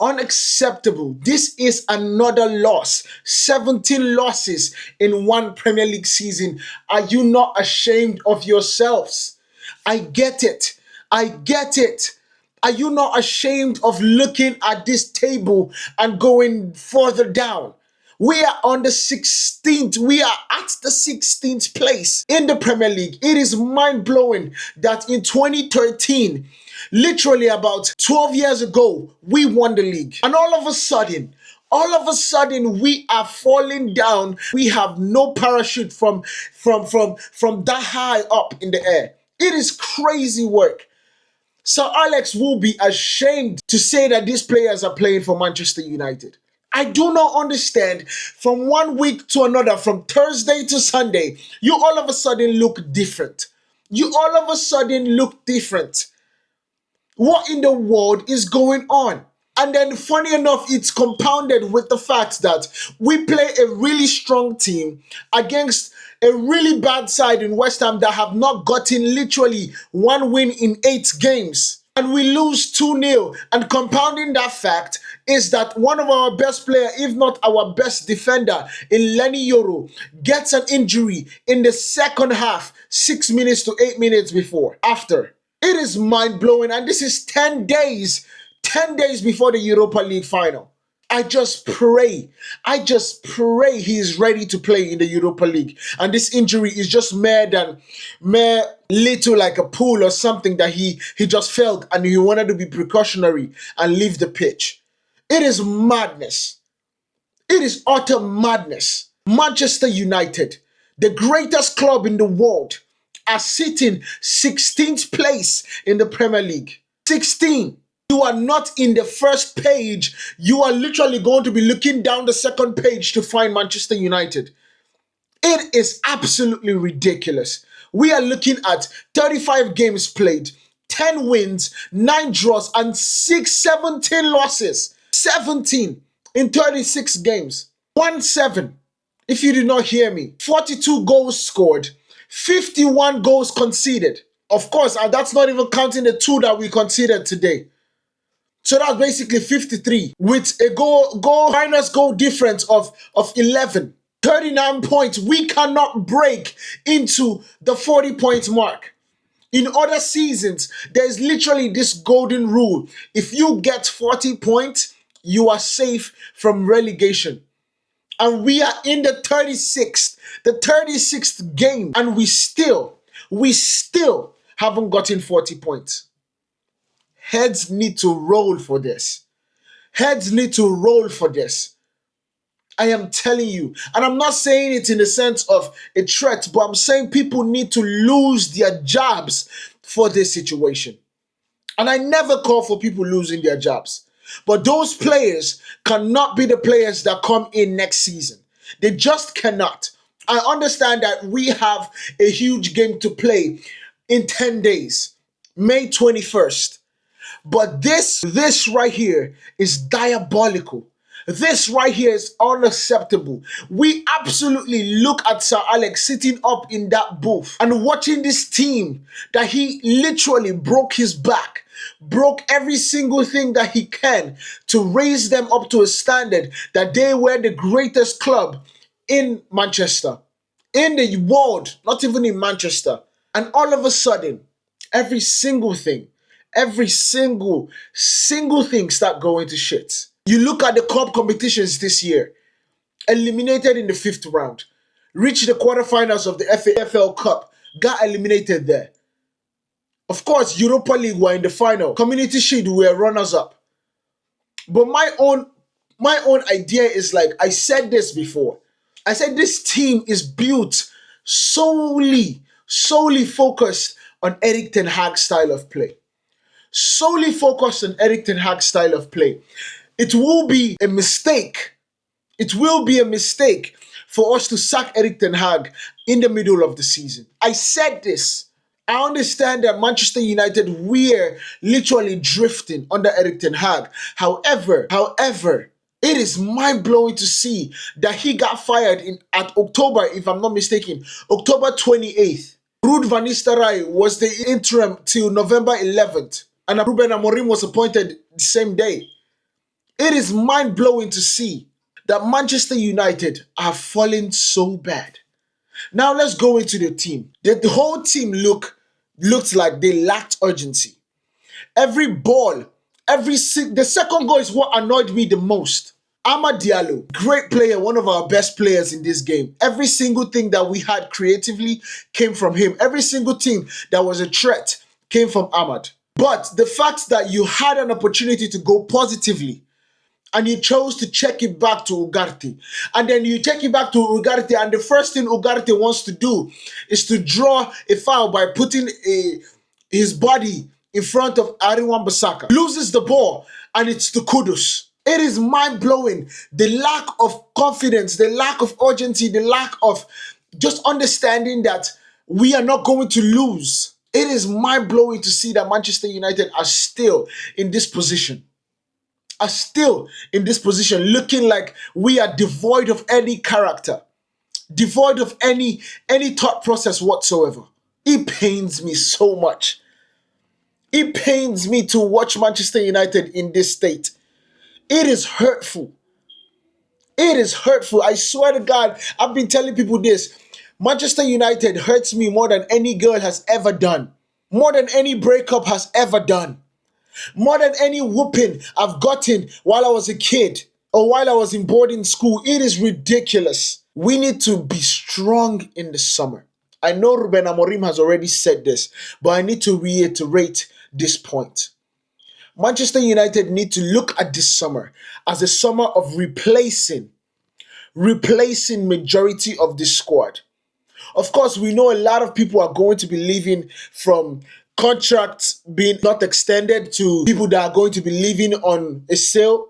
Unacceptable. This is another loss. 17 losses in one Premier League season. Are you not ashamed of yourselves? I get it. I get it. Are you not ashamed of looking at this table and going further down? We are on the 16th. We are at the 16th place in the Premier League. It is mind-blowing that in 2013, literally about 12 years ago, we won the league. And all of a sudden, we are falling down. We have no parachute from that high up in the air. It is crazy work. Sir Alex will be ashamed to say that these players are playing for Manchester United. I do not understand. From one week to another, from Thursday to Sunday, you all of a sudden look different. You all of a sudden look different. What in the world is going on? And then funny enough, it's compounded with the fact that we play a really strong team against a really bad side in West Ham that have not gotten literally one win in 8 games. And we lose 2-0. And compounding that fact is that one of our best players, if not our best defender, in Lenny Yoro, gets an injury in the second half, 6 minutes to 8 minutes after. It is mind-blowing, and this is 10 days before the Europa League final. I just pray he is ready to play in the Europa League. And this injury is just mere little like a pool or something that he just felt and he wanted to be precautionary and leave the pitch. It is madness. It is utter madness. Manchester United, the greatest club in the world, are sitting 16th place in the Premier League. 16. You are not in the first page. You are literally going to be looking down the second page to find Manchester United. It is absolutely ridiculous. We are looking at 35 games played, 10 wins, 9 draws, and 17 losses. 17 in 36 games. 1-7. If you did not hear me. 42 goals scored. 51 goals conceded. Of course, and that's not even counting the 2 that we conceded today. So that's basically 53 with a goal minus goal difference of 11. 39 points. We cannot break into the 40 points mark. In other seasons, there's literally this golden rule. If you get 40 points, you are safe from relegation. And we are in the 36th game, and we still haven't gotten 40 points. Heads need to roll for this. Heads need to roll for this. I am telling you. And I'm not saying it in the sense of a threat, but I'm saying people need to lose their jobs for this situation. And I never call for people losing their jobs. But those players cannot be the players that come in next season. They just cannot. I understand that we have a huge game to play in 10 days, May 21st. But this right here is diabolical. This right here is unacceptable. We absolutely look at Sir Alex sitting up in that booth and watching this team that he literally broke his back, broke every single thing that he can to raise them up to a standard that they were the greatest club in Manchester, in the world, not even in Manchester. And all of a sudden, every single thing start going to shit. You look at the cup competitions this year, eliminated in the 5th round, reached the quarterfinals of the FA Cup, got eliminated there. Of course, Europa League were in the final. Community Shield were runners-up. But my own idea is, like I said this before. I said this team is built solely focused on Erik ten Hag's style of play. Solely focused on Erik ten Hag's style of play. It will be a mistake. It will be a mistake for us to sack Erik ten Hag in the middle of the season. I said this. I understand that Manchester United were literally drifting under Erik ten Hag. However, it is mind-blowing to see that he got fired at October, if I'm not mistaken, October 28th. Ruud van Nistelrooy was the interim till November 11th. And Ruben Amorim was appointed the same day. It is mind-blowing to see that Manchester United are falling so bad. Now let's go into the team. The whole team looked like they lacked urgency. Every ball, the second goal is what annoyed me the most. Amad Diallo, great player, one of our best players in this game. Every single thing that we had creatively came from him. Every single thing that was a threat came from Amad. But the fact that you had an opportunity to go positively and you chose to check it back to Ugarte. And then you check it back to Ugarte, and the first thing Ugarte wants to do is to draw a foul by putting his body in front of Ariwan Basaka. Loses the ball, and it's to Kudus. It is mind-blowing. The lack of confidence, the lack of urgency, the lack of just understanding that we are not going to lose. It is mind-blowing to see that Manchester United are still in this position. Looking like we are devoid of any character, devoid of any thought process whatsoever. It pains me so much. It pains me to watch Manchester United in this state. It is hurtful. It is hurtful. I swear to God, I've been telling people this. Manchester United hurts me more than any girl has ever done. More than any breakup has ever done. More than any whooping I've gotten while I was a kid or while I was in boarding school. It is ridiculous. We need to be strong in the summer. I know Ruben Amorim has already said this, but I need to reiterate this point. Manchester United need to look at this summer as a summer of replacing majority of this squad. Of course, we know a lot of people are going to be leaving, from contracts being not extended to people that are going to be leaving on a sale,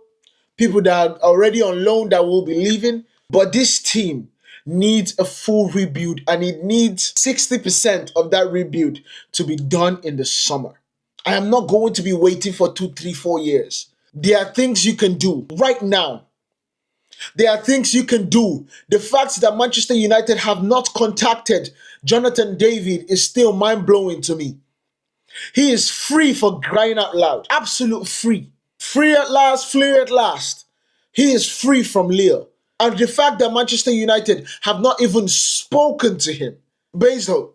people that are already on loan that will be leaving. But this team needs a full rebuild, and it needs 60% of that rebuild to be done in the summer. I am not going to be waiting for 2, 3, 4 years. There are things you can do right now. There are things you can do. The fact that Manchester United have not contacted Jonathan David is still mind-blowing to me. He is free, for crying out loud. Absolute free. Free at last, free at last. He is free from Lille. And the fact that Manchester United have not even spoken to him, based on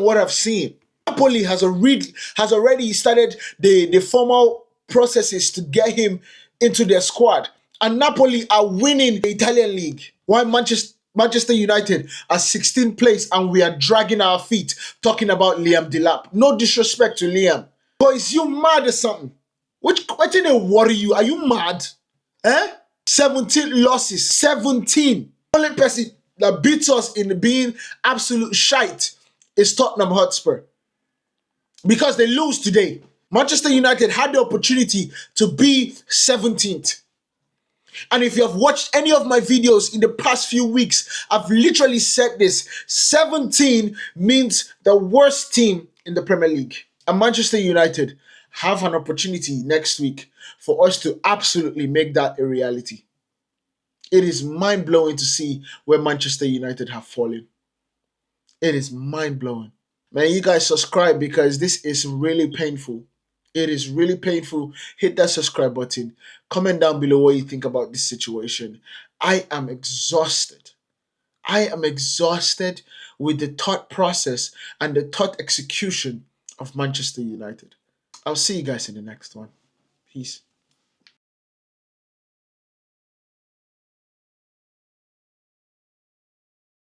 what I've seen. Napoli has already started the formal processes to get him into their squad. And Napoli are winning the Italian league, while Manchester United are 16th place, and we are dragging our feet talking about Liam Delap. No disrespect to Liam. Boys, you mad or something? What did they worry you? Are you mad? 17 losses. 17. Only person that beats us in being absolute shite is Tottenham Hotspur. Because they lose today. Manchester United had the opportunity to be 17th. And if you have watched any of my videos in the past few weeks, I've literally said this. 17 means the worst team in the Premier League. And Manchester United have an opportunity next week for us to absolutely make that a reality. It is mind-blowing to see where Manchester United have fallen. It is mind-blowing. Man, you guys subscribe, because this is really painful. It is really painful. Hit that subscribe button. Comment down below what you think about this situation. I am exhausted. I am exhausted with the thought process and the thought execution of Manchester United. I'll see you guys in the next one. Peace.